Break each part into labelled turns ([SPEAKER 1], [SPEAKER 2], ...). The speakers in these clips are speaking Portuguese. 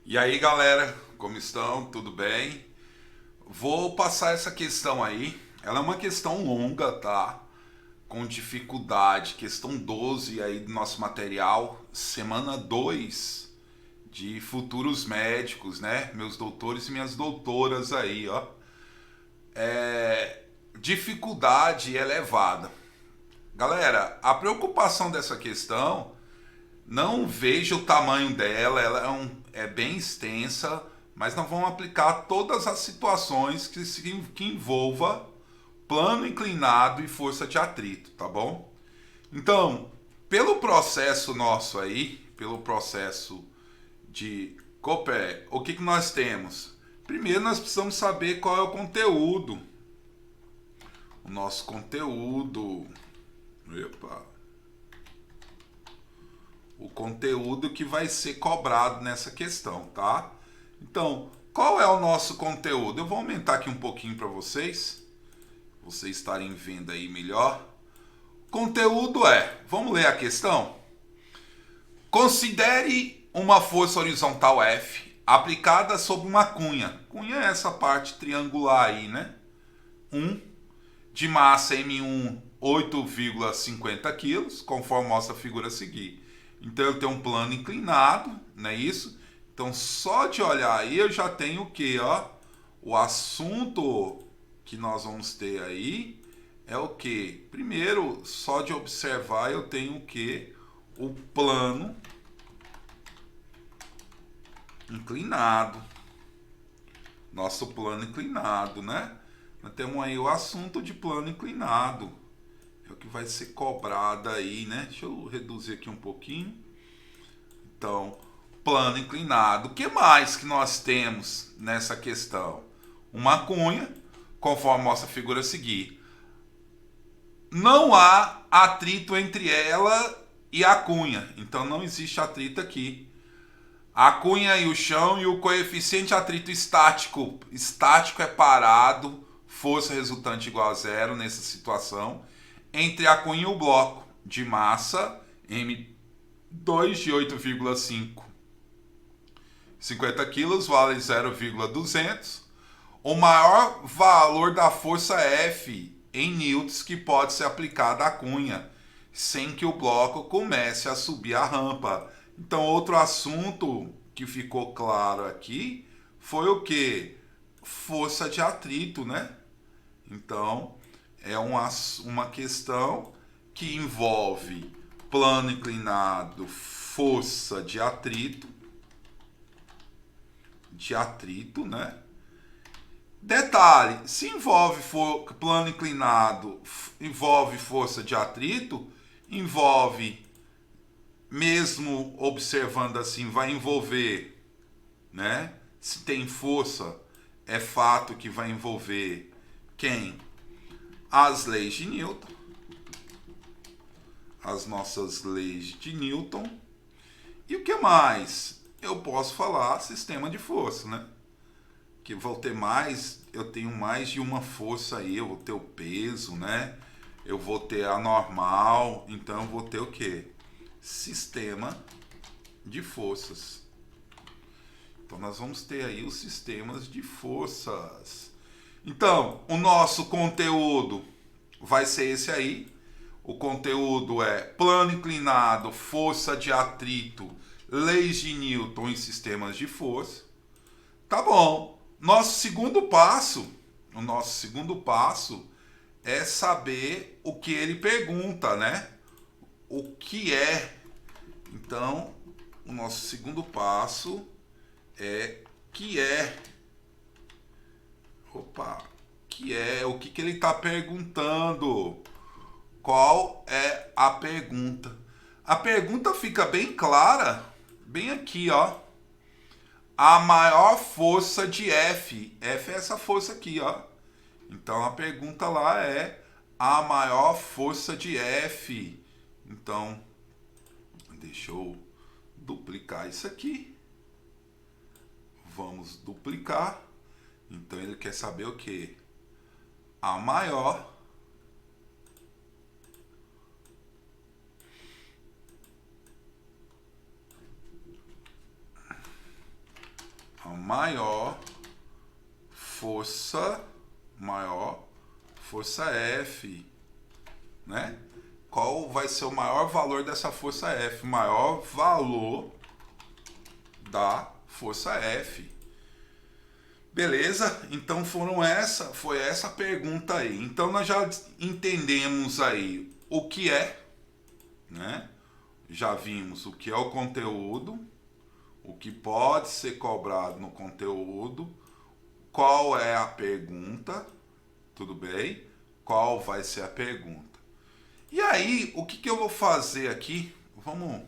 [SPEAKER 1] E aí, galera, como estão? Tudo bem? Vou passar essa questão aí. Ela é uma questão longa, tá? Com dificuldade. Questão 12 aí do nosso material, semana 2 de futuros médicos, né? Meus doutores e minhas doutoras aí, ó. Dificuldade elevada. Galera, a preocupação dessa questão, não veja o tamanho dela, ela é bem extensa, mas nós vamos aplicar todas as situações que envolva plano inclinado e força de atrito, tá bom? Então, pelo processo nosso aí, pelo processo de Cooper, o que nós temos? Primeiro nós precisamos saber qual é o conteúdo. O nosso conteúdo. Epa, o conteúdo que vai ser cobrado nessa questão, tá? Então, qual é o nosso conteúdo? Eu vou aumentar aqui um pouquinho para vocês estarem vendo aí melhor. Conteúdo vamos ler a questão? Considere uma força horizontal F aplicada sobre uma cunha. Cunha é essa parte triangular aí, né? 1 de massa M1 8,50 kg, conforme mostra a figura a seguir. Então eu tenho um plano inclinado, não é isso? Então só de olhar aí eu já tenho o que, ó? O assunto que nós vamos ter aí é o que? Primeiro, só de observar eu tenho o que? O plano inclinado. Nosso plano inclinado, né? Nós temos aí o assunto de plano inclinado. É o que vai ser cobrado aí, né? Deixa eu reduzir aqui um pouquinho. Então, plano inclinado. O que mais que nós temos nessa questão? Uma cunha, conforme mostra a figura a seguir. Não há atrito entre ela e a cunha. Então não existe atrito aqui. A cunha e o chão e o coeficiente atrito estático. Estático é parado, força resultante igual a zero nessa situação. Entre a cunha e o bloco de massa M2 de 8,5 50 kg vale 0,200. O maior valor da força F em newtons que pode ser aplicada à cunha, sem que o bloco comece a subir a rampa. Então, outro assunto que ficou claro aqui foi o que? Força de atrito, né? Então, é uma questão que envolve plano inclinado, força de atrito, né? Detalhe, se envolve plano inclinado, envolve força de atrito, envolve, mesmo observando assim, vai envolver, né? Se tem força, é fato que vai envolver quem? As leis de Newton, as nossas leis de Newton. E o que mais? Eu posso falar sistema de força, né? Que vou ter mais, eu tenho mais de uma força aí, eu vou ter o peso, né? Eu vou ter a normal, então eu vou ter o quê? Sistema de forças. Então nós vamos ter aí os sistemas de forças. Então, o nosso conteúdo vai ser esse aí. O conteúdo é plano inclinado, força de atrito, leis de Newton e sistemas de força. Tá bom. O nosso segundo passo é saber o que ele pergunta, né? O que é. Então, o nosso segundo passo é que é. Opa, que é o que ele está perguntando. Qual é a pergunta? A pergunta fica bem clara, bem aqui, ó. A maior força de F. F é essa força aqui, ó. Então a pergunta lá é a maior força de F. Então, deixa eu duplicar isso aqui. Vamos duplicar. Então ele quer saber o que? A maior maior força F, né? Qual vai ser o maior valor dessa força F? Maior valor da força F. Beleza? Então foi essa pergunta aí. Então nós já entendemos aí o que é, né? Já vimos o que é o conteúdo, o que pode ser cobrado no conteúdo, qual é a pergunta, tudo bem? Qual vai ser a pergunta? E aí, o que eu vou fazer aqui? Vamos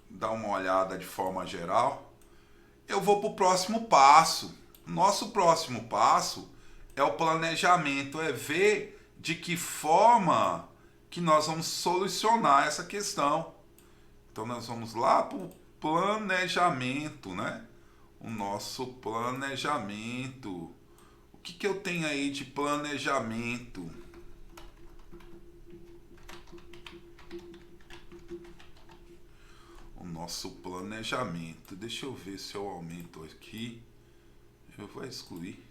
[SPEAKER 1] dar uma olhada de forma geral. Eu vou para o próximo passo. Nosso próximo passo é o planejamento, é ver de que forma que nós vamos solucionar essa questão. Então nós vamos lá para o planejamento, né? O nosso planejamento. O que eu tenho aí de planejamento? O nosso planejamento. Deixa eu ver se eu aumento aqui. Eu vou excluir.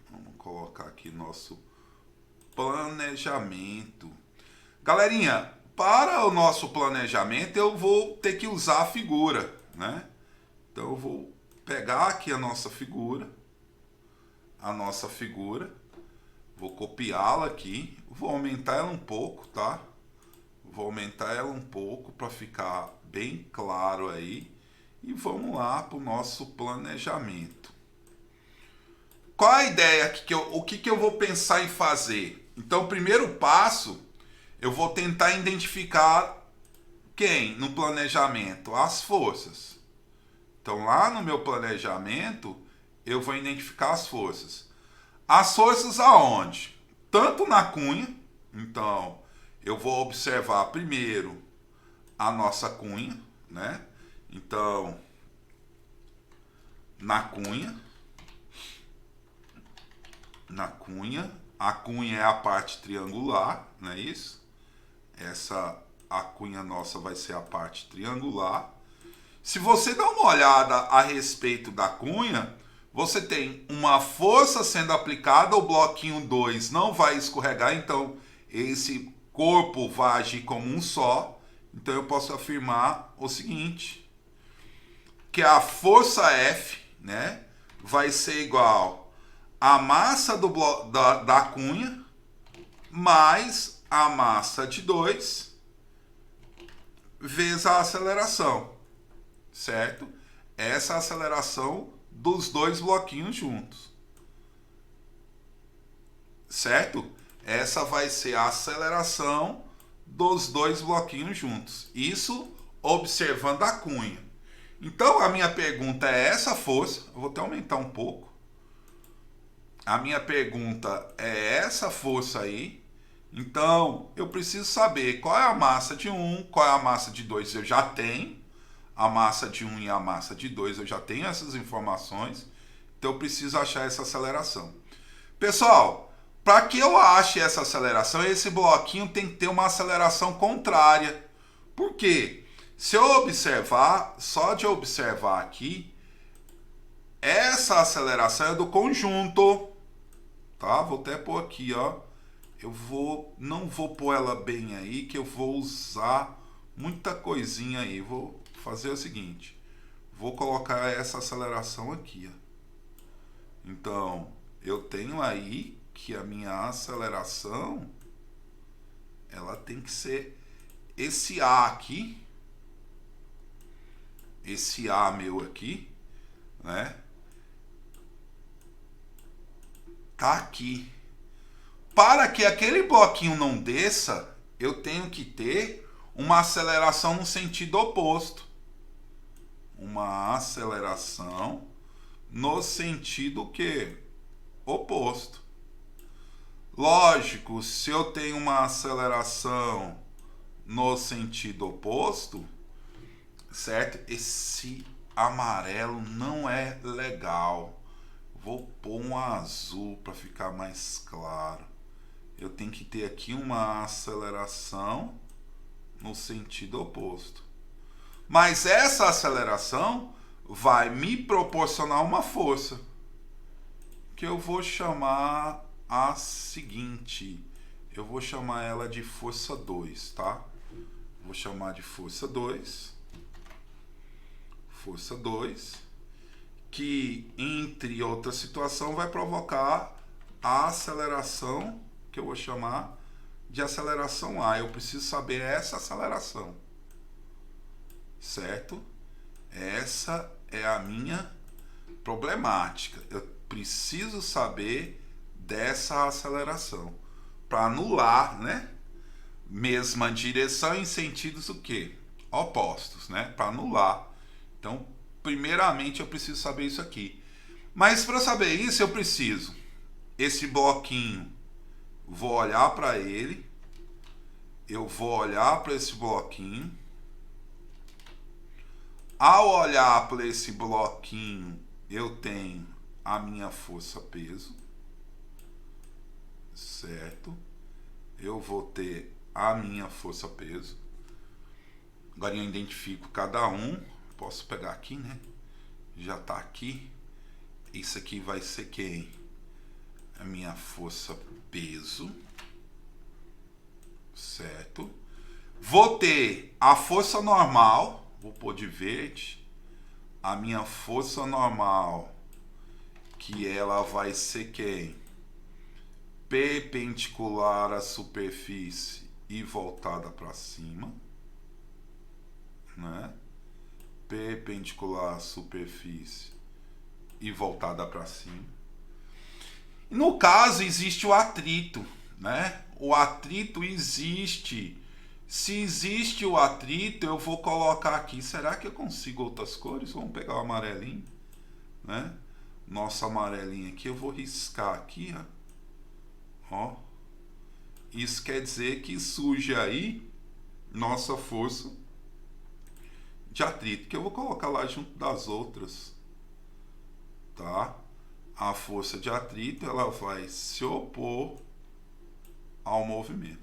[SPEAKER 1] Vamos colocar aqui nosso planejamento. Galerinha, para o nosso planejamento eu vou ter que usar a figura, né? Então eu vou pegar aqui a nossa figura, vou copiá-la aqui, vou aumentar ela um pouco, tá? Vou aumentar ela um pouco para ficar bem claro aí. E vamos lá para o nosso planejamento. Qual a ideia? O que eu vou pensar em fazer? Então, o primeiro passo, eu vou tentar identificar quem no planejamento? As forças. Então, lá no meu planejamento, eu vou identificar as forças. As forças aonde? Tanto na cunha, então, eu vou observar primeiro a nossa cunha, né? Então, na cunha, a cunha é a parte triangular, não é isso? A cunha nossa vai ser a parte triangular. Se você dá uma olhada a respeito da cunha, você tem uma força sendo aplicada, o bloquinho 2 não vai escorregar, então esse corpo vai agir como um só. Então eu posso afirmar o seguinte, que a força F, né, vai ser igual a massa da cunha mais a massa de 2 vezes a aceleração, certo? Essa é a aceleração dos dois bloquinhos juntos, certo? Essa vai ser a aceleração dos dois bloquinhos juntos. Isso observando a cunha. Então a minha pergunta é essa força, eu vou até aumentar um pouco. A minha pergunta é essa força aí. Então eu preciso saber qual é a massa de 1, qual é a massa de 2, eu já tenho. A massa de 1 e a massa de 2, eu já tenho essas informações. Então eu preciso achar essa aceleração. Pessoal, para que eu ache essa aceleração, esse bloquinho tem que ter uma aceleração contrária. Por quê? Se eu observar, só de observar aqui, essa aceleração é do conjunto, tá? Vou até pôr aqui, ó. Não vou pôr ela bem aí, que eu vou usar muita coisinha aí. Vou fazer o seguinte, vou colocar essa aceleração aqui, ó. Então, eu tenho aí que a minha aceleração, ela tem que ser esse A aqui, esse A meu aqui, né? Tá aqui. Para que aquele bloquinho não desça, eu tenho que ter uma aceleração no sentido oposto. Uma aceleração no sentido que? Oposto. Lógico, se eu tenho uma aceleração no sentido oposto, certo? Esse amarelo não é legal. Vou pôr um azul para ficar mais claro. Eu tenho que ter aqui uma aceleração no sentido oposto. Mas essa aceleração vai me proporcionar uma força, que eu vou chamar a seguinte. Eu vou chamar ela de força 2, tá? Vou chamar de força 2. Força 2, que entre outra situação vai provocar a aceleração, que eu vou chamar de aceleração A. Eu preciso saber essa aceleração, certo? Essa é a minha problemática. Eu preciso saber dessa aceleração para anular, né? Mesma direção em sentidos o quê? Opostos, né? Para anular. Então, primeiramente eu preciso saber isso aqui. Mas para saber isso eu preciso esse bloquinho. Vou olhar para ele. Eu vou olhar para esse bloquinho. Ao olhar para esse bloquinho, eu tenho a minha força-peso, certo? Eu vou ter a minha força-peso. Agora eu identifico cada um. Posso pegar aqui, né? Já está aqui. Isso aqui vai ser quem? A minha força-peso, certo? Vou ter a força normal. Vou pôr de verde. A minha força normal, que ela vai ser quem? Perpendicular à superfície e voltada para cima, né? Perpendicular à superfície e voltada para cima. No caso, existe o atrito, né? O atrito existe. Se existe o atrito, eu vou colocar aqui. Será que eu consigo outras cores? Vamos pegar o amarelinho, né? Nosso amarelinho aqui, eu vou riscar aqui, ó. Isso quer dizer que surge aí nossa força de atrito, que eu vou colocar lá junto das outras, tá? A força de atrito, ela vai se opor ao movimento.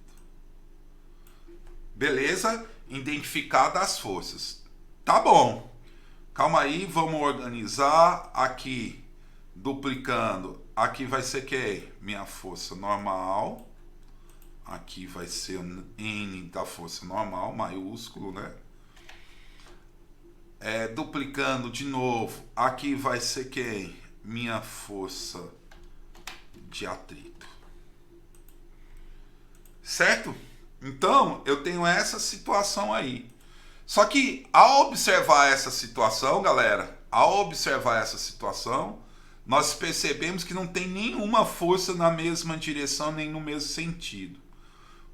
[SPEAKER 1] Beleza? Identificadas as forças. Tá bom. Calma aí, vamos organizar aqui, duplicando. Aqui vai ser quem? Minha força normal. Aqui vai ser o N da força normal, maiúsculo, né? Duplicando de novo. Aqui vai ser quem? Minha força de atrito. Certo? Então, eu tenho essa situação aí. Só que, ao observar essa situação, galera, nós percebemos que não tem nenhuma força na mesma direção, nem no mesmo sentido.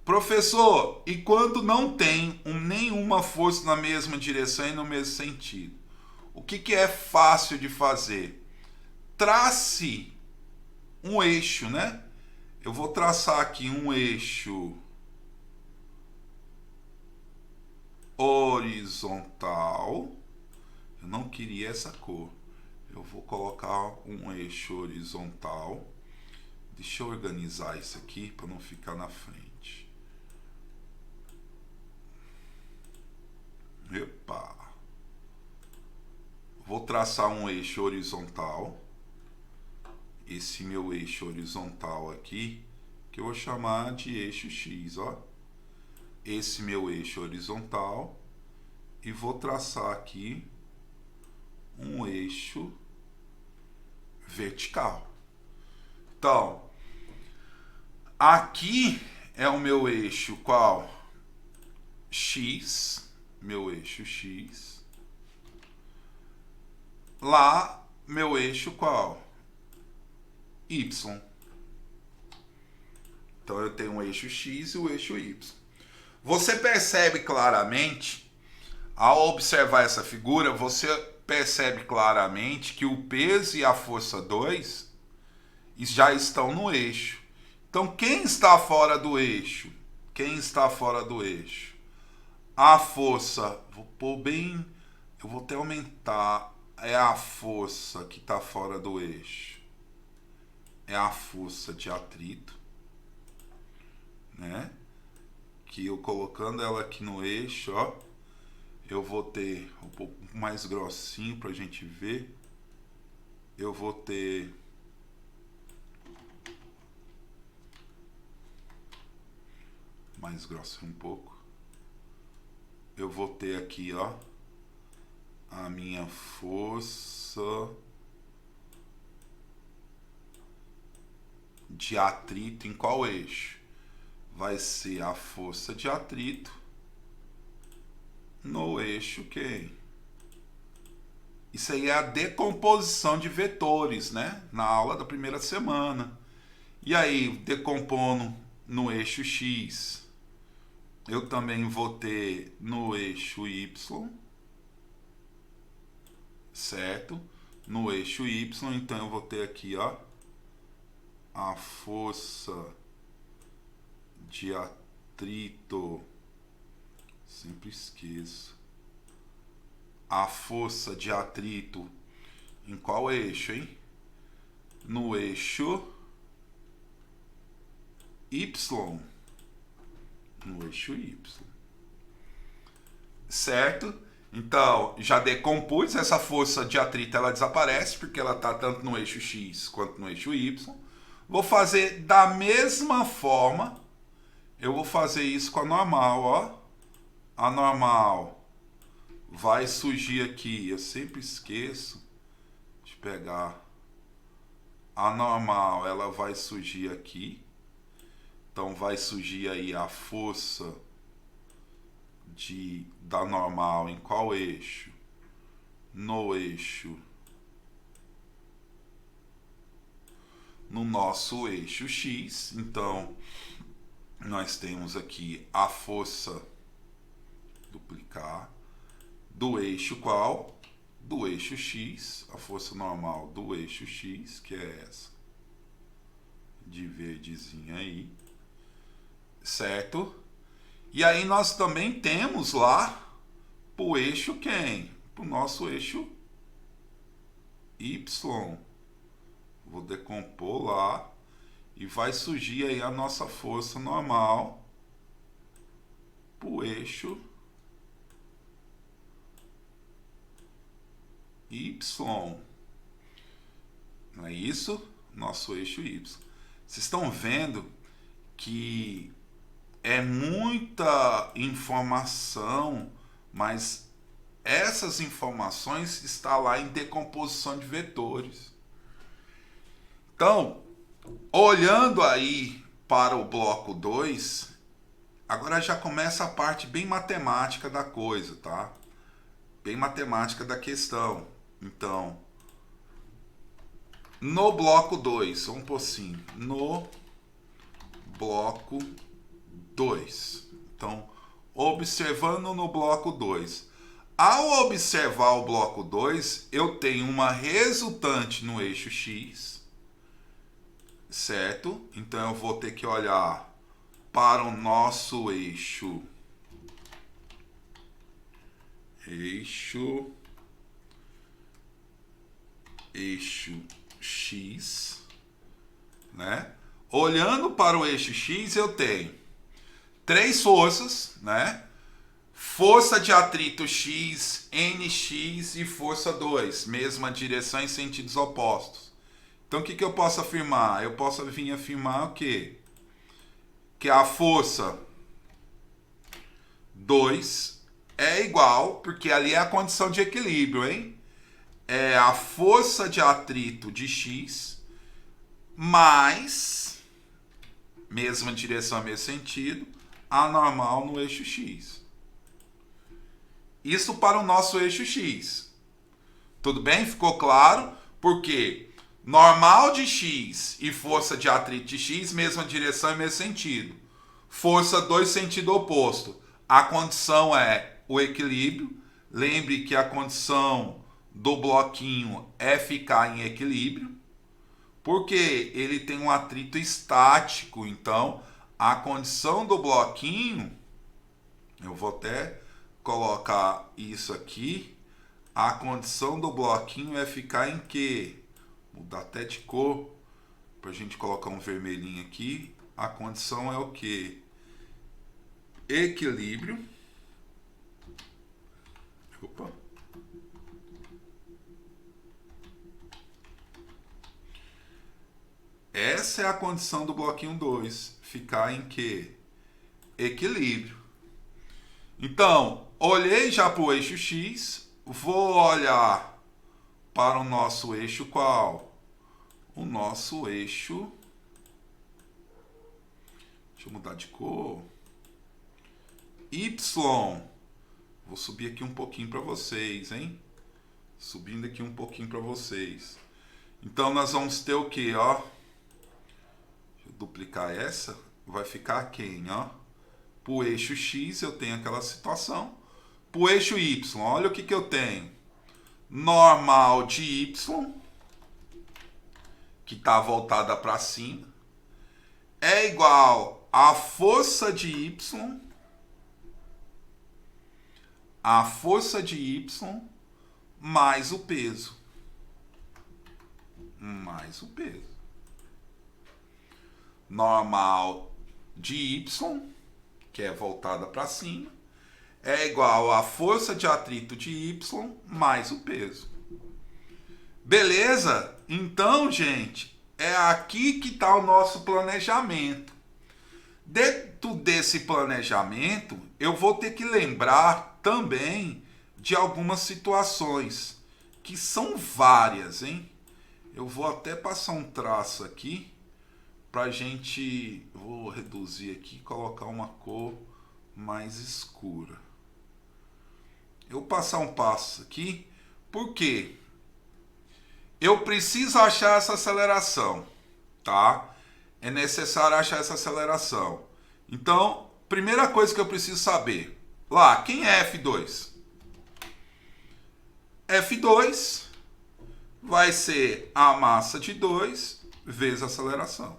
[SPEAKER 1] Professor, e quando não tem nenhuma força na mesma direção e no mesmo sentido? O que é fácil de fazer? Trace um eixo, né? Eu vou traçar aqui um eixo horizontal. Eu não queria essa cor. Eu vou colocar um eixo horizontal. Deixa eu organizar isso aqui para não ficar na frente. Epa. Vou traçar um eixo horizontal. Esse meu eixo horizontal aqui, que eu vou chamar de eixo X, ó. Esse meu eixo horizontal, e vou traçar aqui um eixo vertical. Então, aqui é o meu eixo qual? X, meu eixo X. Lá, meu eixo qual? Y. Então eu tenho o eixo X e o eixo Y. Você percebe claramente, ao observar essa figura, você percebe claramente que o peso e a força 2 já estão no eixo. Então quem está fora do eixo? Quem está fora do eixo? A força, vou pôr bem, eu vou até aumentar, é a força que está fora do eixo. É a força de atrito, né? Que eu colocando ela aqui no eixo, ó, eu vou ter um pouco mais grossinho para a gente ver. Eu vou ter mais grossinho um pouco. Eu vou ter aqui, ó, a minha força de atrito em qual eixo? Vai ser a força de atrito no eixo quem? Isso aí é a decomposição de vetores, né? Na aula da primeira semana. E aí, decompondo no eixo X, eu também vou ter no eixo Y, certo? No eixo Y, então eu vou ter aqui, ó, a força de atrito, sempre esqueço, a força de atrito em qual eixo, hein? No eixo Y. No eixo Y. Certo? Então, já decompus, essa força de atrito, ela desaparece, porque ela está tanto no eixo X quanto no eixo Y. Vou fazer da mesma forma, eu vou fazer isso com a normal, ó. A normal vai surgir aqui, eu sempre esqueço de pegar. A normal, ela vai surgir aqui. Então vai surgir aí a força da normal em qual eixo? No eixo. No nosso eixo X. Então nós temos aqui a força, duplicar, do eixo qual? Do eixo X, a força normal do eixo X, que é essa, de verdezinha aí, certo? E aí nós também temos lá pro eixo quem? Pro nosso eixo Y. Vou decompor lá e vai surgir aí a nossa força normal pro eixo Y. Não é isso? Nosso eixo Y. Vocês estão vendo que é muita informação, mas essas informações estão lá em decomposição de vetores. Então, olhando aí para o bloco 2, agora já começa a parte bem matemática da coisa, tá? Bem matemática da questão. Então, no bloco 2, vamos pôr assim, no bloco 2. Então, observando no bloco 2. Ao observar o bloco 2, eu tenho uma resultante no eixo X, certo? Então eu vou ter que olhar para o nosso eixo X, né? Olhando para o eixo X, eu tenho três forças, né? Força de atrito X, NX e força 2, mesma direção em sentidos opostos. Então o que eu posso afirmar? Eu posso vir afirmar o quê? Que a força 2 é igual, porque ali é a condição de equilíbrio, hein? É a força de atrito de X mais, mesma direção, mesmo sentido, a normal no eixo X. Isso para o nosso eixo X. Tudo bem? Ficou claro? Porque normal de X e força de atrito de X, mesma direção e mesmo sentido. Força 2, sentido oposto. A condição é o equilíbrio. Lembre que a condição do bloquinho é ficar em equilíbrio, porque ele tem um atrito estático. Então, a condição do bloquinho, eu vou até colocar isso aqui, a condição do bloquinho é ficar em quê? Mudar até de cor, para a gente colocar um vermelhinho aqui. A condição é o quê? Equilíbrio. Opa. Essa é a condição do bloquinho 2. Ficar em quê? Equilíbrio. Então, olhei já para o eixo X. Vou olhar para o nosso eixo qual? O nosso eixo... Deixa eu mudar de cor. Y. Vou subir aqui um pouquinho para vocês, hein? Subindo aqui um pouquinho para vocês. Então, nós vamos ter o quê, ó? Deixa eu duplicar essa. Vai ficar quem, ó? Para o eixo X eu tenho aquela situação. Para o eixo Y, olha o que eu tenho. Normal de Y, que está voltada para cima, é igual a força de Y, mais o peso. Mais o peso. Normal de Y, que é voltada para cima, é igual a força de atrito de Y mais o peso. Beleza? Então, gente, é aqui que está o nosso planejamento. Dentro desse planejamento, eu vou ter que lembrar também de algumas situações, que são várias, hein? Eu vou até passar um traço aqui, pra gente... Vou reduzir aqui e colocar uma cor mais escura. Eu vou passar um passo aqui, por quê? Eu preciso achar essa aceleração, tá? É necessário achar essa aceleração. Então, primeira coisa que eu preciso saber. Lá, quem é F2? F2 vai ser a massa de 2 vezes a aceleração.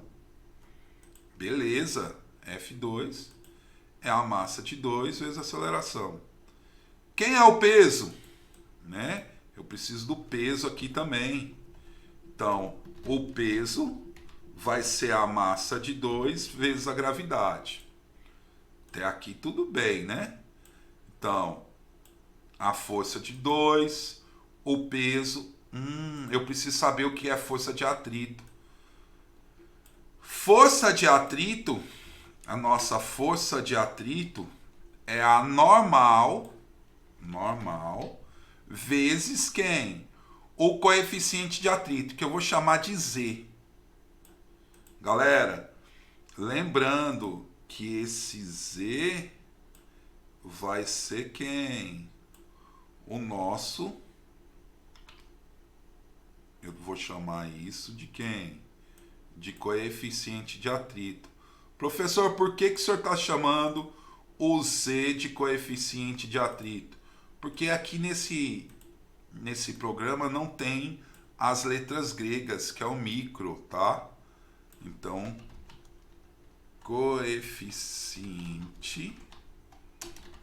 [SPEAKER 1] Beleza. F2 é a massa de 2 vezes a aceleração. Quem é o peso? Né? Eu preciso do peso aqui também. Então, o peso vai ser a massa de 2 vezes a gravidade. Até aqui tudo bem, né? Então, a força de 2, o peso... eu preciso saber o que é força de atrito. Força de atrito, a nossa força de atrito é a normal vezes quem? O coeficiente de atrito, que eu vou chamar de Z. Galera, lembrando que esse Z vai ser quem? O nosso... Eu vou chamar isso de quem? De coeficiente de atrito. Professor, por que o senhor está chamando o Z de coeficiente de atrito? Porque aqui nesse programa não tem as letras gregas, que é o micro, tá? Então, coeficiente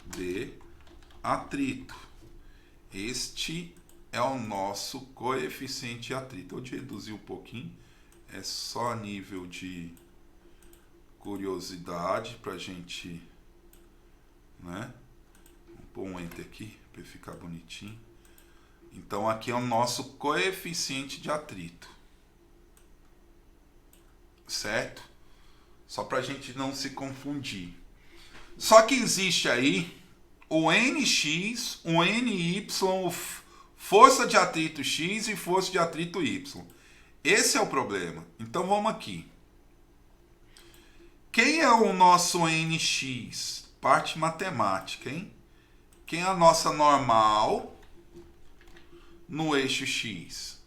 [SPEAKER 1] de atrito. Este é o nosso coeficiente de atrito. Eu vou reduzir um pouquinho, é só a nível de curiosidade para a gente, né? Vou pôr um enter aqui para ficar bonitinho. Então aqui é o nosso coeficiente de atrito, certo? Só para a gente não se confundir. Só que existe aí o NX, o NY, força de atrito X e força de atrito Y. Esse é o problema. Então vamos aqui. Quem é o nosso NX? Parte matemática, hein? Quem é a nossa normal no eixo X?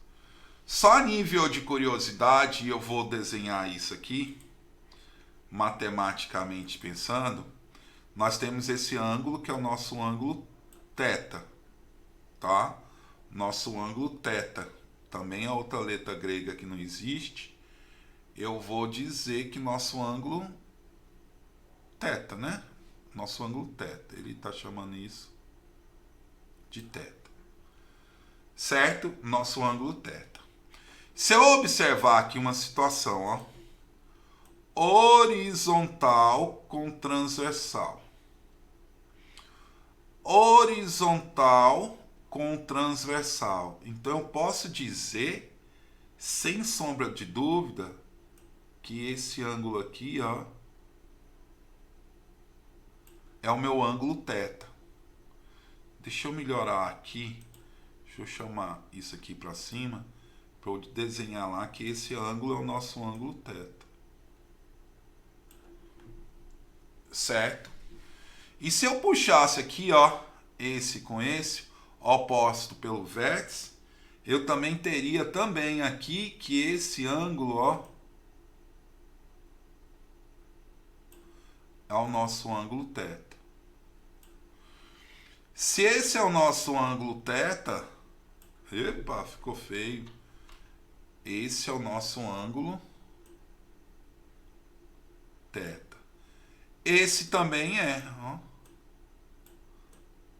[SPEAKER 1] Só a nível de curiosidade, eu vou desenhar isso aqui, matematicamente pensando. Nós temos esse ângulo que é o nosso ângulo θ, tá? Nosso ângulo θ. Também é outra letra grega que não existe. Eu vou dizer que nosso ângulo θ, né? Nosso ângulo θ. Ele está chamando isso de θ. Certo? Nosso ângulo θ. Se eu observar aqui uma situação, ó, horizontal com transversal. horizontal com transversal. Então eu posso dizer, sem sombra de dúvida, que esse ângulo aqui, ó, é o meu ângulo θ. Deixa eu melhorar aqui. Deixa eu chamar isso aqui para cima, para eu desenhar lá que esse ângulo é o nosso ângulo θ. Certo? E se eu puxasse aqui, ó, esse com esse, oposto pelo vértice, eu também teria também aqui que esse ângulo, ó, é o nosso ângulo θ. Se esse é o nosso ângulo θ, epa, ficou feio. Esse é o nosso ângulo θ. Esse também é, ó,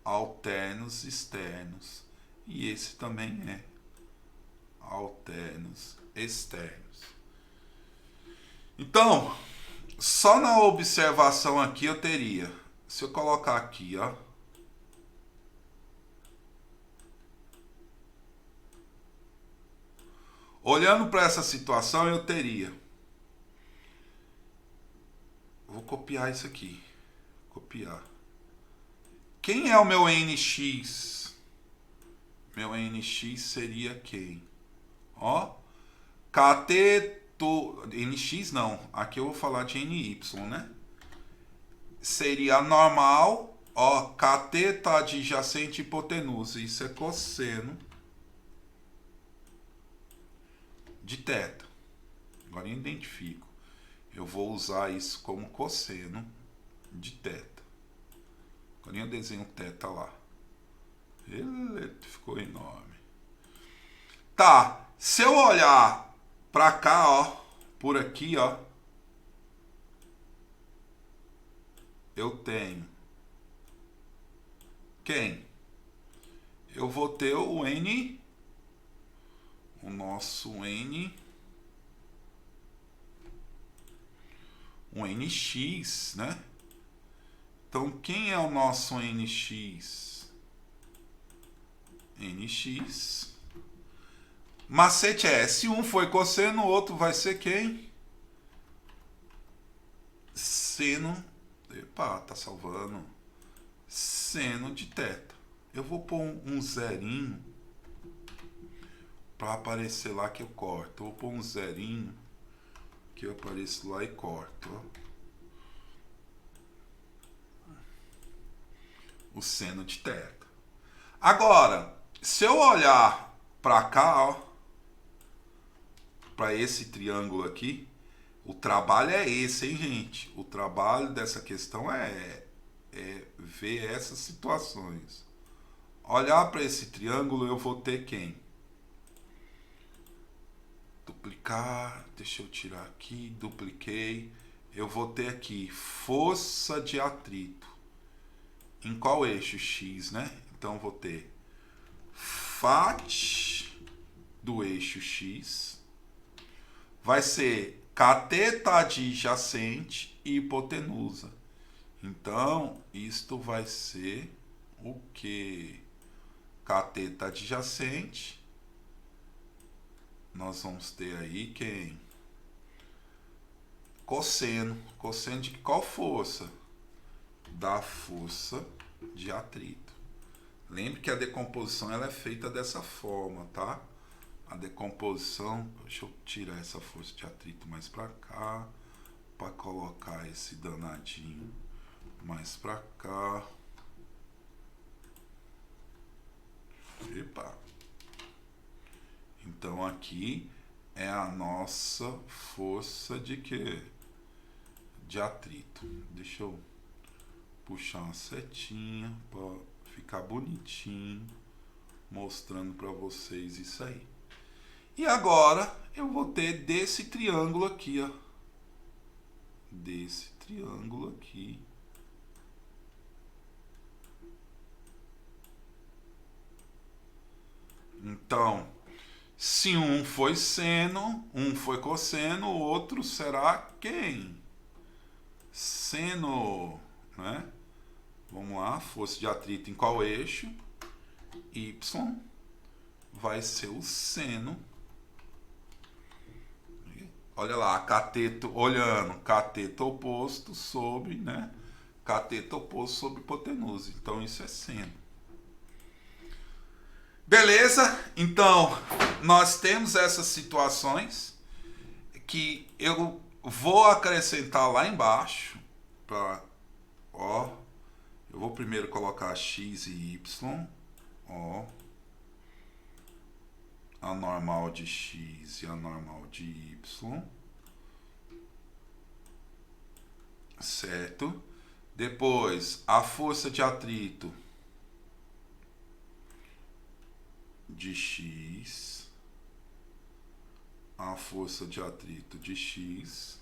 [SPEAKER 1] alternos externos. E esse também é alternos externos. Então, só na observação aqui eu teria, se eu colocar aqui, ó, olhando para essa situação, eu teria, vou copiar isso aqui, copiar. Quem é o meu NX? Meu NX seria quem? Ó, NX não, aqui eu vou falar de NY, né? Seria normal, ó, KT tá adjacente hipotenusa, isso é cosseno de θ. Agora eu identifico. Eu vou usar isso como cosseno de θ. Agora eu desenho θ lá. Ele ficou enorme. Tá, se eu olhar pra cá, ó, por aqui, ó, eu tenho quem? Eu vou ter o N, o nosso N, um NX, né? Então, quem é o nosso NX? NX. Macete é, se um foi cosseno, o outro vai ser quem? Seno. Epa, tá salvando. Seno de θ. Eu vou pôr um zerinho para aparecer lá que eu corto. Eu vou pôr um zerinho que eu apareço lá e corto, ó. O seno de θ. Agora, se eu olhar para cá, ó, para esse triângulo aqui, o trabalho é esse, hein, gente? O trabalho dessa questão é ver essas situações. Olhar para esse triângulo, eu vou ter quem? Duplicar, deixa eu tirar aqui, dupliquei. Eu vou ter aqui força de atrito. Em qual eixo? X, né? Então vou ter FAT do eixo X. Vai ser cateto adjacente e hipotenusa. Então, isto vai ser o que? Cateto adjacente. Nós vamos ter aí quem? Cosseno. Cosseno de qual força? Da força de atrito. Lembre que a decomposição ela é feita dessa forma, tá? A decomposição, deixa eu tirar essa força de atrito mais para cá, para colocar esse danadinho mais para cá. Epa. Então aqui é a nossa força de quê? De atrito. Deixa eu puxar uma setinha para ficar bonitinho, mostrando para vocês isso aí. E agora eu vou ter desse triângulo aqui, ó. Desse triângulo aqui. Então, se um foi seno, um foi cosseno, o outro será quem? Seno, né? Vamos lá, força de atrito em qual eixo? Y vai ser o seno. Olha lá, cateto, olhando, cateto oposto sobre, né? Cateto oposto sobre hipotenusa. Então isso é seno. Beleza? Então, nós temos essas situações que eu vou acrescentar lá embaixo. Ó, eu vou primeiro colocar x e y. Ó, a normal de x e a normal de y. Certo? Depois, a força de atrito de x, a força de atrito de x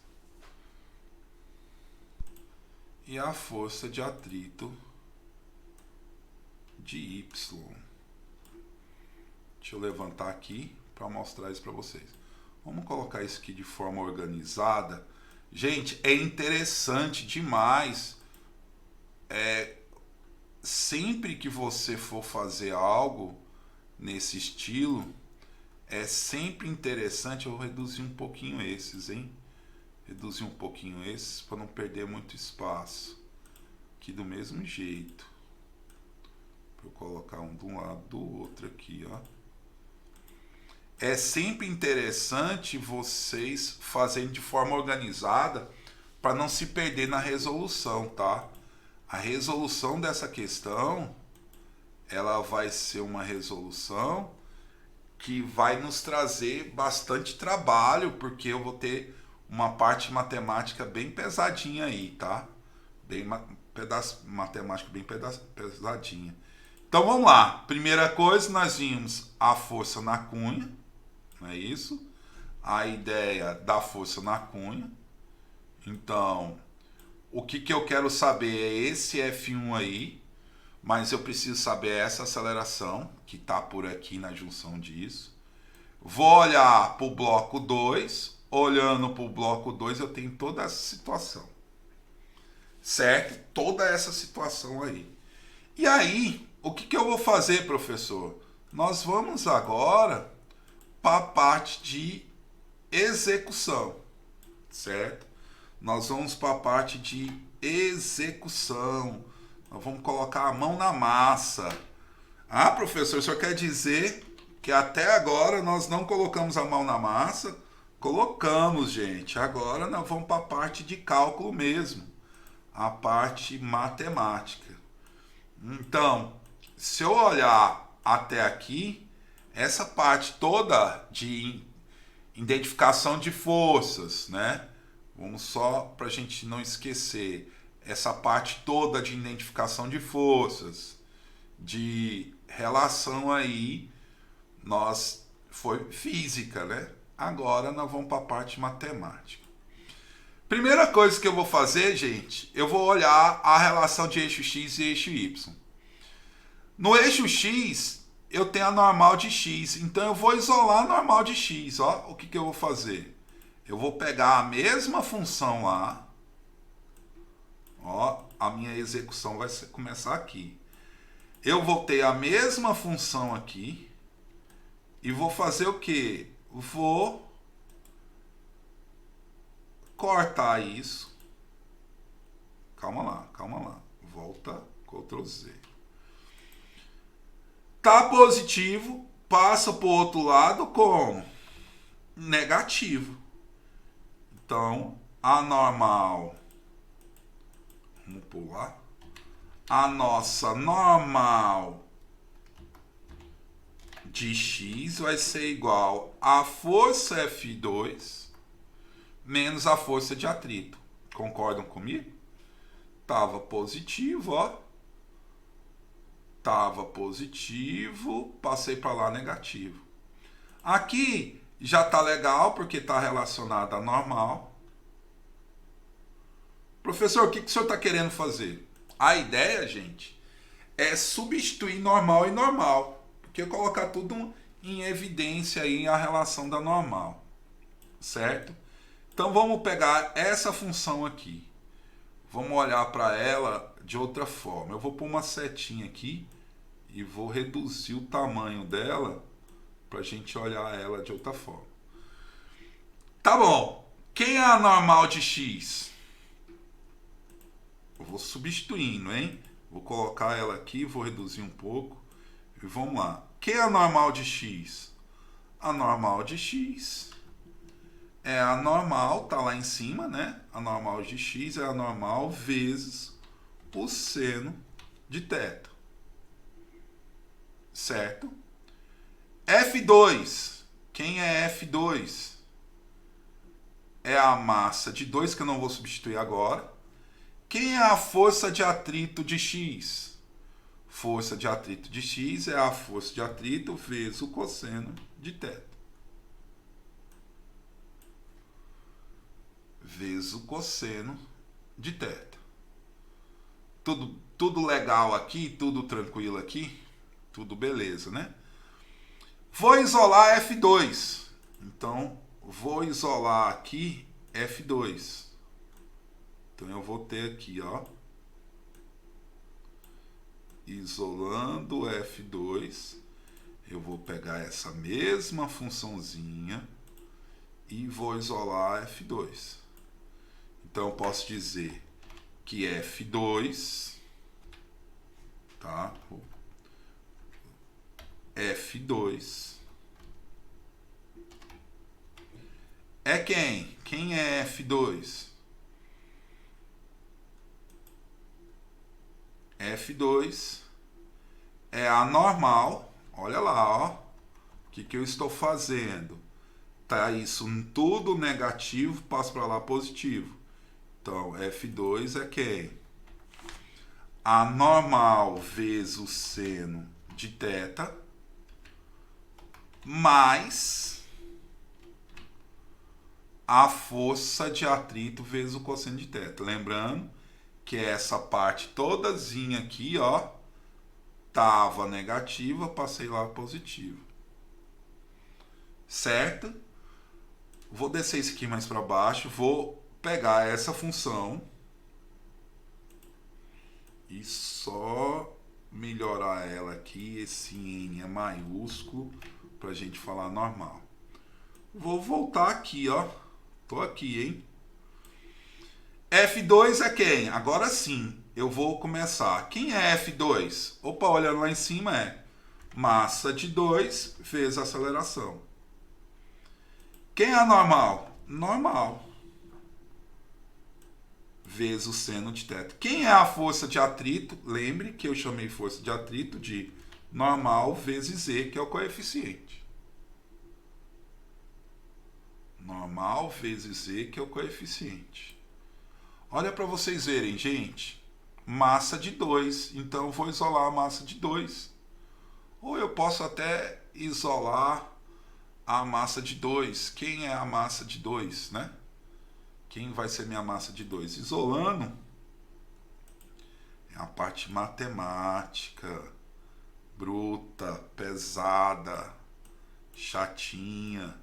[SPEAKER 1] e a força de atrito de y. Deixa eu levantar aqui para mostrar isso para vocês. Vamos colocar isso aqui de forma organizada. Gente, é interessante demais. Sempre que você for fazer algo nesse estilo, é sempre interessante. Eu vou reduzir um pouquinho esses, hein? Reduzir um pouquinho esses para não perder muito espaço. Aqui do mesmo jeito. Para eu colocar um de um lado do outro aqui, ó. É sempre interessante vocês fazerem de forma organizada para não se perder na resolução, tá? A resolução dessa questão, ela vai ser uma resolução que vai nos trazer bastante trabalho, porque eu vou ter uma parte matemática bem pesadinha aí, tá? Matemática bem pesadinha. Então vamos lá. Primeira coisa, nós vimos a força na cunha, não é isso? A ideia da força na cunha. Então, o que eu quero saber é esse F1 aí, mas eu preciso saber essa aceleração que está por aqui na junção disso. Vou olhar para o bloco 2. Olhando para o bloco 2, eu tenho toda essa situação. Certo? Toda essa situação aí. E aí, o que eu vou fazer, professor? Nós vamos agora para a parte de execução. Certo? Nós vamos para a parte de execução. Nós vamos colocar a mão na massa. Ah, professor, o senhor quer dizer que até agora nós não colocamos a mão na massa? Colocamos, gente. Agora nós vamos para a parte de cálculo mesmo. A parte matemática. Então, se eu olhar até aqui, essa parte toda de identificação de forças, né? Vamos só para a gente não esquecer. Essa parte toda de identificação de forças, de relação aí, foi física, né? Agora nós vamos para a parte matemática. Primeira coisa que eu vou fazer, gente, eu vou olhar a relação de eixo x e eixo y. No eixo x, eu tenho a normal de x, então eu vou isolar a normal de x. Ó, o que eu vou fazer? Eu vou pegar a mesma função lá. Ó, a minha execução vai começar aqui. Eu vou ter a mesma função aqui. E vou fazer o quê? Vou cortar isso. Calma lá. Volta, Ctrl Z. Tá positivo, passa para o outro lado como? Negativo. Então, a normal, vamos pular, a nossa normal de x vai ser igual a força F2 menos a força de atrito. Concordam comigo? Tava positivo, ó. Tava positivo, passei para lá negativo. Aqui já tá legal porque tá relacionado a normal. Professor, o que o senhor está querendo fazer? A ideia, gente, é substituir normal e normal. Porque eu colocar tudo em evidência aí a relação da normal. Certo? Então vamos pegar essa função aqui. Vamos olhar para ela de outra forma. Eu vou pôr uma setinha aqui e vou reduzir o tamanho dela para a gente olhar ela de outra forma. Tá bom. Quem é a normal de x? Eu vou substituindo, hein? Vou colocar ela aqui, vou reduzir um pouco. E vamos lá. Quem é a normal de x? A normal de x é a normal, tá lá em cima, né? A normal de x é a normal vezes o seno de θ. Certo? F2. Quem é F2? É a massa de 2, que eu não vou substituir agora. Quem é a força de atrito de x? Força de atrito de x é a força de atrito vezes o cosseno de θ. Vezes o cosseno de θ. Tudo legal aqui? Tudo tranquilo aqui? Tudo beleza, né? Vou isolar F2. Então, vou isolar aqui F2. Então, eu vou ter aqui, ó, isolando F2, eu vou pegar essa mesma funçãozinha e vou isolar F2. Então, eu posso dizer que F2, tá? F2 é quem? Quem é F2? F2 é a normal. Olha lá, ó. O que eu estou fazendo? Tá isso tudo negativo, passo para lá positivo. Então, F2 é quem? A normal vezes o seno de θ mais a força de atrito vezes o cosseno de θ. Lembrando que essa parte todazinha aqui, ó, tava negativa, passei lá positivo. Certo? Vou descer isso aqui mais para baixo, vou pegar essa função e só melhorar ela aqui, esse N é maiúsculo, pra gente falar normal. Vou voltar aqui, ó. Tô aqui, hein? F2 é quem? Agora sim, eu vou começar. Quem é F2? Opa, olhando lá em cima é massa de 2 vezes aceleração. Quem é a normal? Normal. Vezes o seno de θ. Quem é a força de atrito? Lembre que eu chamei força de atrito de normal vezes Z, que é o coeficiente. Normal vezes Z, que é o coeficiente. Olha para vocês verem, gente. Massa de 2. Então, eu vou isolar a massa de 2. Ou eu posso até isolar a massa de 2. Quem é a massa de 2, né? Quem vai ser minha massa de 2? Isolando é a parte matemática, bruta, pesada, chatinha,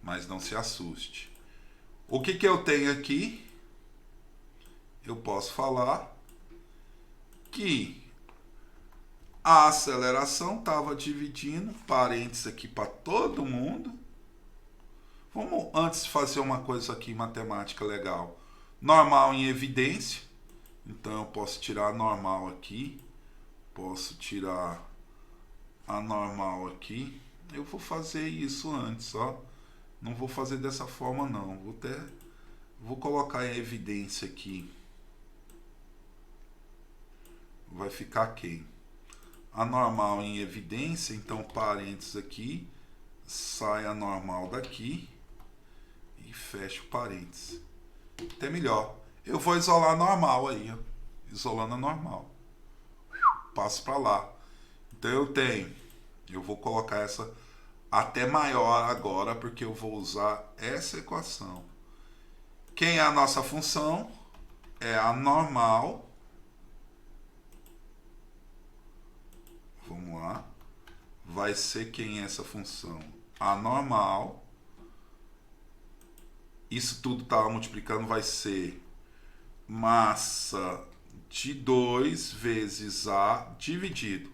[SPEAKER 1] mas não se assuste. O que eu tenho aqui? Eu posso falar que a aceleração estava dividindo, parênteses aqui para todo mundo. Vamos antes fazer uma coisa aqui, matemática legal. Normal em evidência. Então eu posso tirar a normal aqui. Posso tirar a normal aqui. Eu vou fazer isso antes, ó. Não vou fazer dessa forma não. Vou colocar em evidência aqui. Vai ficar quem? A normal em evidência, então parênteses aqui, sai a normal daqui e fecho parênteses. Até melhor. Eu vou isolar a normal aí, ó. Isolando a normal. Passo para lá. Então eu vou colocar essa até maior agora, porque eu vou usar essa equação. Quem é a nossa função? É a normal. Vamos lá. Vai ser quem é essa função? A normal. Isso tudo estava multiplicando, vai ser massa de 2 vezes A dividido.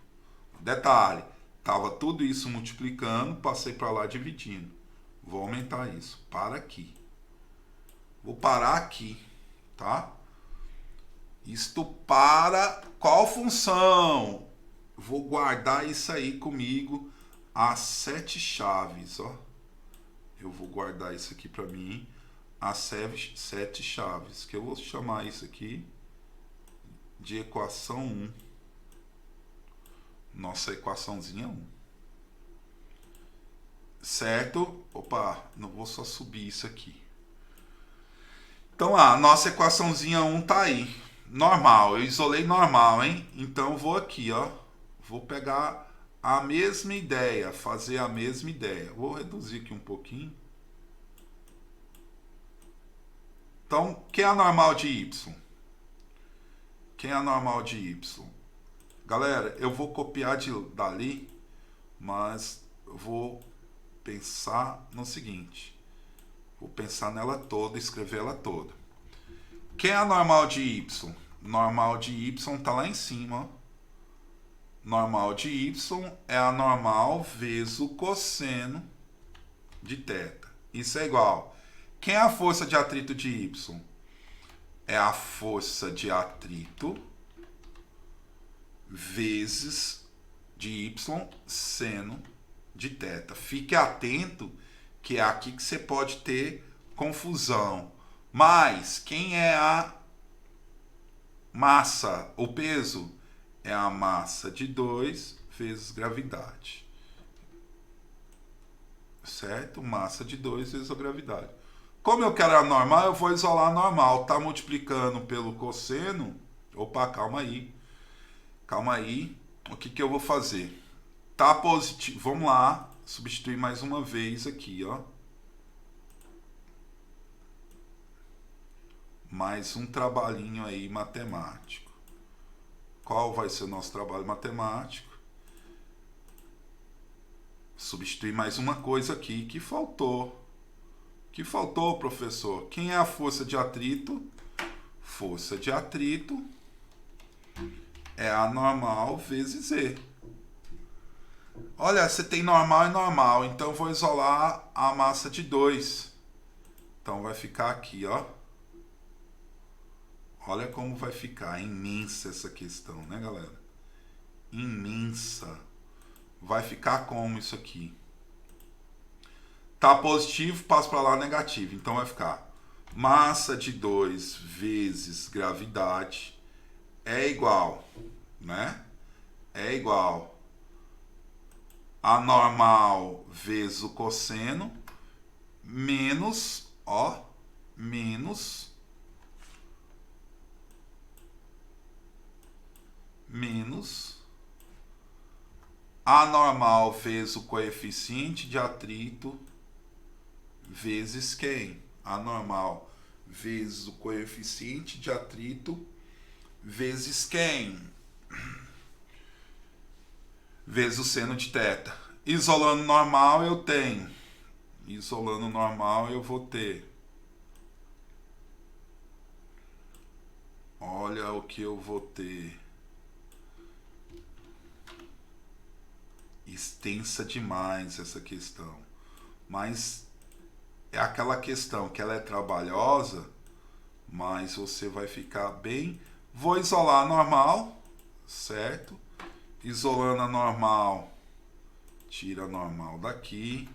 [SPEAKER 1] Detalhe, estava tudo isso multiplicando, passei para lá dividindo. Vou aumentar isso. Para aqui. Vou parar aqui, tá? Isto para qual função? Vou guardar isso aí comigo, as 7 chaves, ó. Eu vou guardar isso aqui para mim, as 7 chaves, que eu vou chamar isso aqui de equação 1. Nossa equaçãozinha 1. Certo? Opa, não vou só subir isso aqui. Então, a nossa equaçãozinha 1 tá aí. Normal, eu isolei normal, hein? Então, eu vou aqui, ó. Vou pegar a mesma ideia, fazer a mesma ideia. Vou reduzir aqui um pouquinho. Então, quem é a normal de y? Quem é a normal de y? Galera, eu vou copiar dali, mas eu vou pensar no seguinte. Vou pensar nela toda, escrever ela toda. Quem é a normal de y? Normal de y está lá em cima, ó. Normal de y é a normal vezes o cosseno de θ. Isso é igual. Quem é a força de atrito de y? É a força de atrito vezes de y seno de θ. Fique atento que é aqui que você pode ter confusão. Mas quem é a massa, o peso? É a massa de 2 vezes gravidade. Certo? Massa de 2 vezes a gravidade. Como eu quero a normal, eu vou isolar a normal. Tá multiplicando pelo cosseno. Opa, calma aí. Calma aí. O que eu vou fazer? Tá positivo. Vamos lá. Substituir mais uma vez aqui, ó. Mais um trabalhinho aí matemático. Qual vai ser o nosso trabalho matemático? Substituir mais uma coisa aqui que faltou. Que faltou, professor? Quem é a força de atrito? Força de atrito é a normal vezes Z. Olha, você tem normal e normal, então eu vou isolar a massa de 2. Então vai ficar aqui, ó. Olha como vai ficar imensa essa questão, né, galera? Imensa. Vai ficar como isso aqui? Tá positivo, passa para lá negativo. Então vai ficar massa de 2 vezes gravidade é igual, né? É igual a normal vezes o cosseno menos, ó, menos a normal vezes o coeficiente de atrito vezes quem? A normal vezes o coeficiente de atrito vezes quem? Vezes o seno de θ. Isolando normal eu tenho. Isolando normal eu vou ter. Olha o que eu vou ter. Extensa demais essa questão. Mas é aquela questão que ela é trabalhosa, mas você vai ficar bem. Vou isolar a normal, certo? Isolando a normal, tira a normal daqui,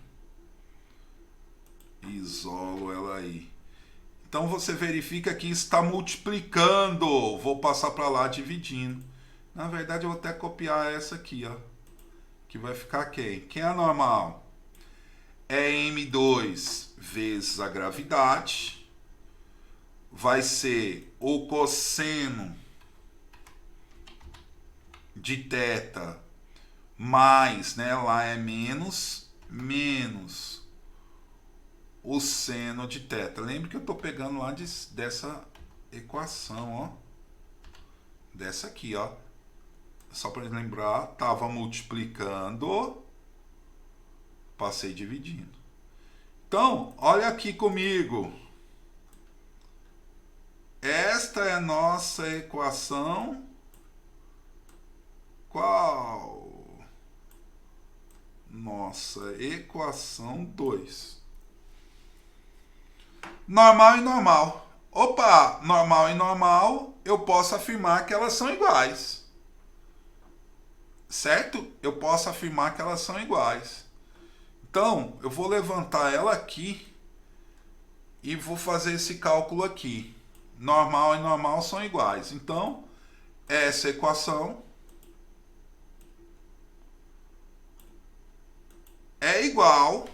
[SPEAKER 1] isolo ela aí. Então você verifica que está multiplicando. Vou passar para lá dividindo. Na verdade eu vou até copiar essa aqui, ó. Que vai ficar quem? Quem é a normal? É M2 vezes a gravidade. Vai ser o cosseno de θ mais, né? Lá é menos o seno de θ. Lembre que eu estou pegando lá dessa equação, ó. Dessa aqui, ó. Só para lembrar, estava multiplicando, passei dividindo. Então, olha aqui comigo. esta é a nossa equação. Qual? Nossa equação 2. Normal e normal. Opa, normal e normal, eu posso afirmar que elas são iguais. Certo? Eu posso afirmar que elas são iguais. Então, eu vou levantar ela aqui e vou fazer esse cálculo aqui. Normal e normal são iguais. Então, essa equação é igual...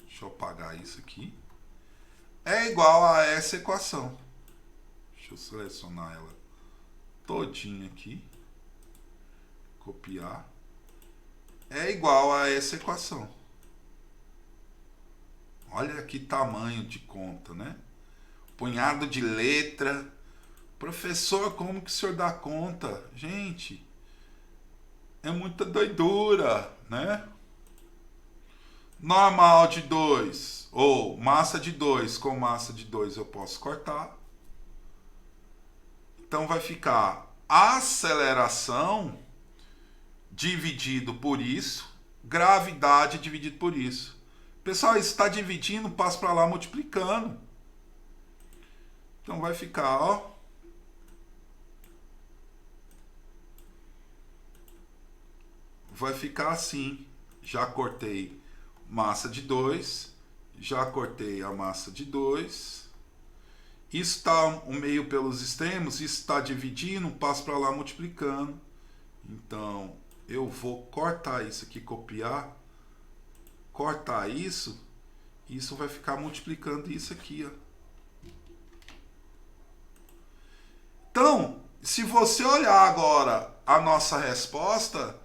[SPEAKER 1] Deixa eu apagar isso aqui. É igual a essa equação. Deixa eu selecionar ela todinha aqui. Copiar. É igual a essa equação. Olha que tamanho de conta, né? Punhado de letra. Professor, como que o senhor dá conta? Gente, é muita doidura, né? Normal de 2, ou massa de 2 com massa de 2 eu posso cortar. Então vai ficar aceleração dividido por isso, gravidade dividido por isso. Pessoal, isso está dividindo, passa para lá multiplicando. Então vai ficar, ó. Vai ficar assim. Já cortei massa de 2, já cortei a massa de 2. Isso está o meio pelos extremos, isso está dividindo, passo para lá multiplicando. Então, eu vou cortar isso aqui, copiar, cortar isso vai ficar multiplicando isso aqui, ó. Então, se você olhar agora a nossa resposta,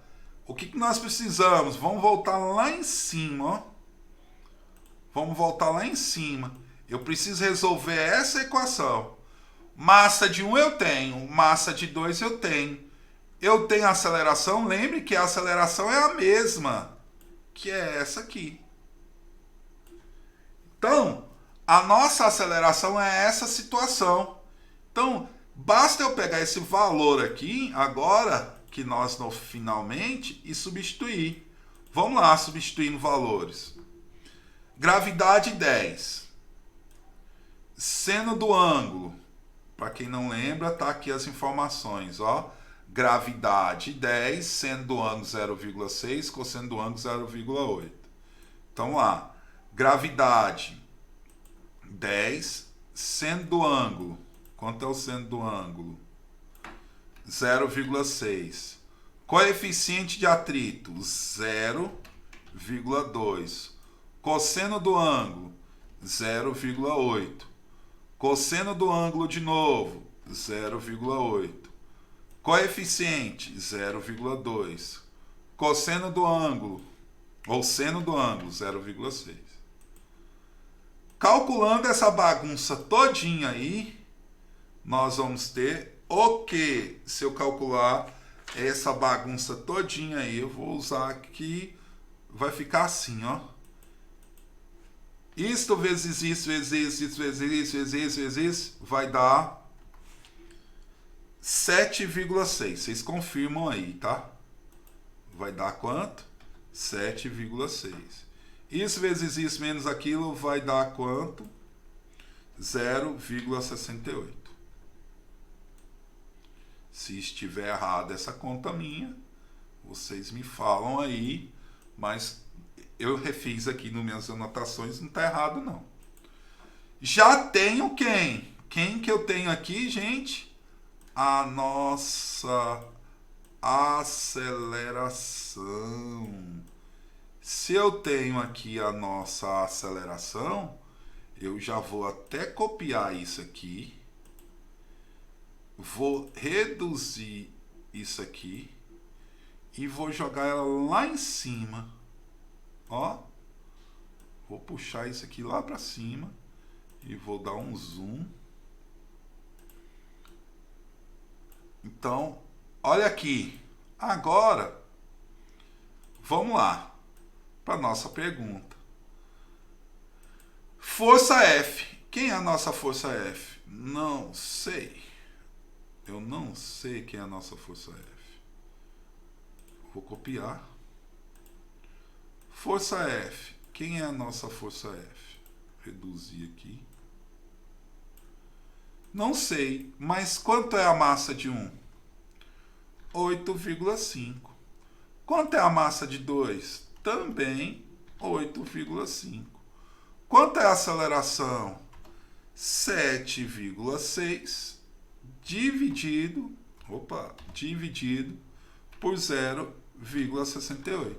[SPEAKER 1] o que nós precisamos? Vamos voltar lá em cima, ó. Vamos voltar lá em cima. Eu preciso resolver essa equação. Massa de 1 eu tenho, massa de 2 eu tenho. Eu tenho aceleração, lembre que a aceleração é a mesma, que é essa aqui. Então, a nossa aceleração é essa situação. Então, basta eu pegar esse valor aqui, agora, que nós no finalmente, e substituir. Vamos lá, substituindo valores. Gravidade 10. Seno do ângulo. Para quem não lembra, tá aqui as informações, ó. Gravidade 10, seno do ângulo 0,6, cosseno do ângulo 0,8. Então lá. Gravidade 10, seno do ângulo. Quanto é o seno do ângulo? 0,6. Coeficiente de atrito, 0,2. Cosseno do ângulo, 0,8. Cosseno do ângulo de novo, 0,8. Coeficiente, 0,2. Cosseno do ângulo, ou seno do ângulo, 0,6. Calculando essa bagunça todinha aí, nós vamos ter o que? Se eu calcular essa bagunça todinha aí, eu vou usar aqui, vai ficar assim, ó. Isto vezes isso, vezes isso, isso vezes isso, vezes isso, vezes isso, vai dar 7,6. Vocês confirmam aí, tá? Vai dar quanto? 7,6. Isso vezes isso menos aquilo vai dar quanto? 0,68. Se estiver errado essa conta minha, vocês me falam aí, mas eu refiz aqui nas minhas anotações, não está errado não. Já tenho quem? Quem que eu tenho aqui, gente? A nossa aceleração. Se eu tenho aqui a nossa aceleração, eu já vou até copiar isso aqui. Vou reduzir isso aqui e vou jogar ela lá em cima. Ó, vou puxar isso aqui lá para cima e vou dar um zoom. Então, olha aqui. Agora, vamos lá para nossa pergunta. Força F. Quem é a nossa força F? Não sei. Eu não sei quem é a nossa força F. Vou copiar. Força F. Quem é a nossa força F? Reduzir aqui. Não sei, mas quanto é a massa de 1? 8,5. Quanto é a massa de 2? Também 8,5. Quanto é a aceleração? 7,6 dividido por 0,68.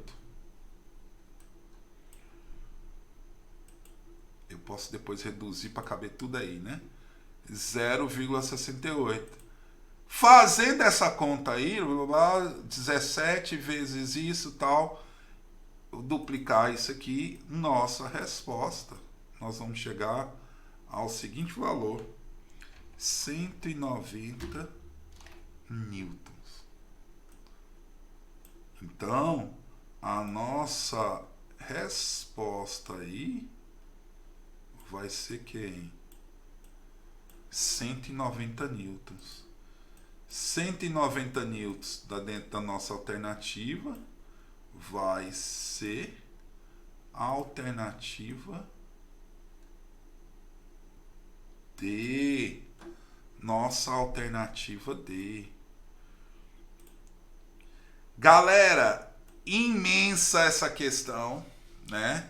[SPEAKER 1] Eu posso depois reduzir para caber tudo aí, né? 0,68. Fazendo essa conta aí, 17 vezes isso, tal, duplicar isso aqui, nossa resposta, nós vamos chegar ao seguinte valor: 190 newtons. Então, a nossa resposta aí vai ser quem? 190 newtons. 190 newtons dentro da nossa alternativa vai ser a alternativa D. Nossa alternativa D. Galera, imensa essa questão, né?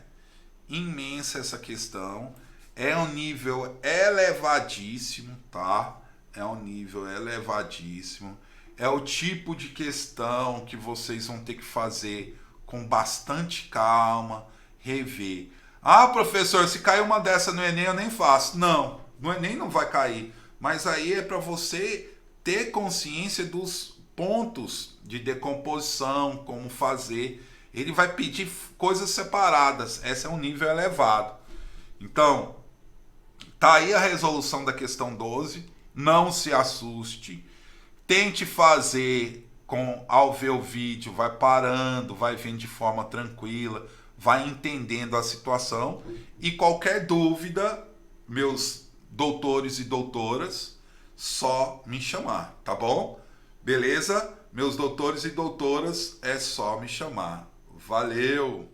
[SPEAKER 1] Imensa essa questão. É um nível elevadíssimo, tá? É um nível elevadíssimo. É o tipo de questão que vocês vão ter que fazer com bastante calma, rever. Ah, professor, se cair uma dessa no Enem eu nem faço. Não, no Enem não vai cair. Mas aí é para você ter consciência dos pontos de decomposição, como fazer. Ele vai pedir coisas separadas. Esse é um nível elevado. Então, tá aí a resolução da questão 12. Não se assuste. Tente fazer ao ver o vídeo, vai parando, vai vendo de forma tranquila, vai entendendo a situação. E qualquer dúvida, meus doutores e doutoras, só me chamar, tá bom? Beleza? Meus doutores e doutoras, é só me chamar. Valeu!